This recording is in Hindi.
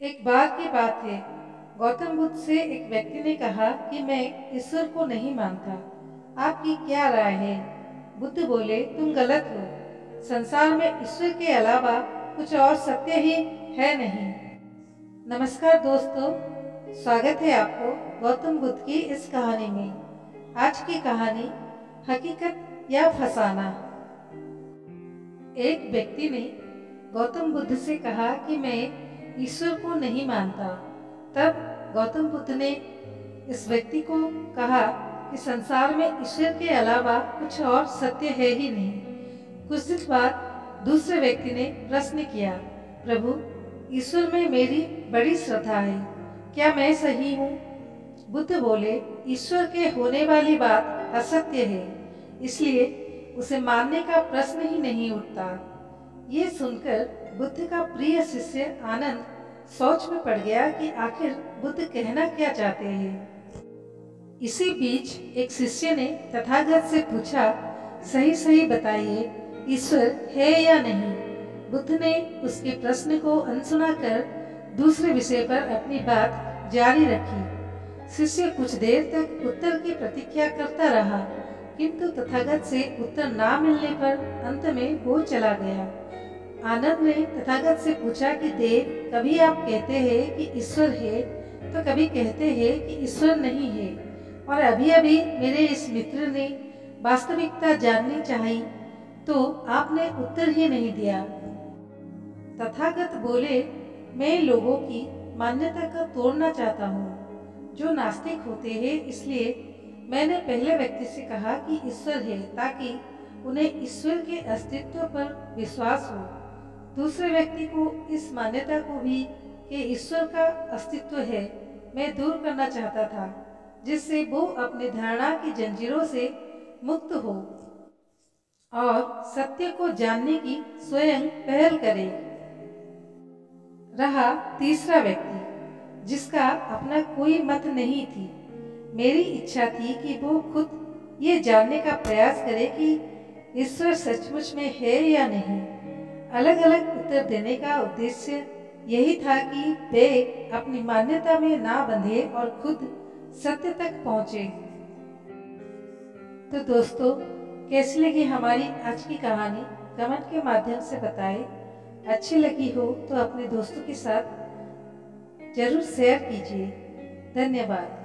एक बार की बात है। गौतम बुद्ध से एक व्यक्ति ने कहा कि मैं ईश्वर को नहीं मानता। आपकी क्या राय है? बुद्ध बोले, तुम गलत हो। संसार में ईश्वर के अलावा कुछ और सत्य ही है नहीं। नमस्कार दोस्तों, स्वागत है आपको गौतम बुद्ध की इस कहानी में। आज की कहानी, हकीकत या फसाना। एक व्यक्ति ने गौतम बुद्ध से कहा कि मैं ईश्वर को नहीं मानता। तब गौतम बुद्ध ने इस व्यक्ति को कहा कि संसार में ईश्वर के अलावा कुछ और सत्य है ही नहीं। कुछ दिन बाद दूसरे व्यक्ति ने प्रश्न किया, प्रभु, ईश्वर में मेरी बड़ी श्रद्धा है, क्या मैं सही हूँ? बुद्ध बोले, ईश्वर के होने वाली बात असत्य है, इसलिए उसे मानने का प्रश्न ही नहीं उठता। ये सुनकर बुद्ध का प्रिय शिष्य आनंद सोच में पड़ गया कि आखिर बुद्ध कहना क्या चाहते हैं। इसी बीच एक शिष्य ने तथागत से पूछा, सही सही बताइए, ईश्वर है या नहीं? बुद्ध ने उसके प्रश्न को अनसुना कर दूसरे विषय पर अपनी बात जारी रखी। शिष्य कुछ देर तक उत्तर की प्रतीक्षा करता रहा, किंतु तथागत से उत्तर ना मिलने पर अंत में वो चला गया। आनंद ने तथागत से पूछा कि देव, कभी आप कहते हैं कि ईश्वर है तो कभी कहते हैं कि ईश्वर नहीं है, और अभी अभी मेरे इस मित्र ने वास्तविकता जाननी चाहिए तो आपने उत्तर ही नहीं दिया। तथागत बोले, मैं लोगों की मान्यता को तोड़ना चाहता हूँ जो नास्तिक होते हैं, इसलिए मैंने पहले व्यक्ति से कहा कि ईश्वर है ताकि उन्हें ईश्वर के अस्तित्व पर विश्वास हो। दूसरे व्यक्ति को इस मान्यता को भी कि ईश्वर का अस्तित्व है मैं दूर करना चाहता था, जिससे वो अपने धारणा की जंजीरों से मुक्त हो और सत्य को जानने की स्वयं पहल करे। रहा तीसरा व्यक्ति, जिसका अपना कोई मत नहीं थी। मेरी इच्छा थी कि वो खुद ये जानने का प्रयास करे कि ईश्वर सचमुच में है या नहीं। अलग अलग उत्तर देने का उद्देश्य यही था कि वे अपनी मान्यता में ना बंधे और खुद सत्य तक पहुंचे। तो दोस्तों, कैसी लगी हमारी आज की कहानी? कमेंट के माध्यम से बताएं। अच्छी लगी हो तो अपने दोस्तों के साथ जरूर शेयर कीजिए। धन्यवाद।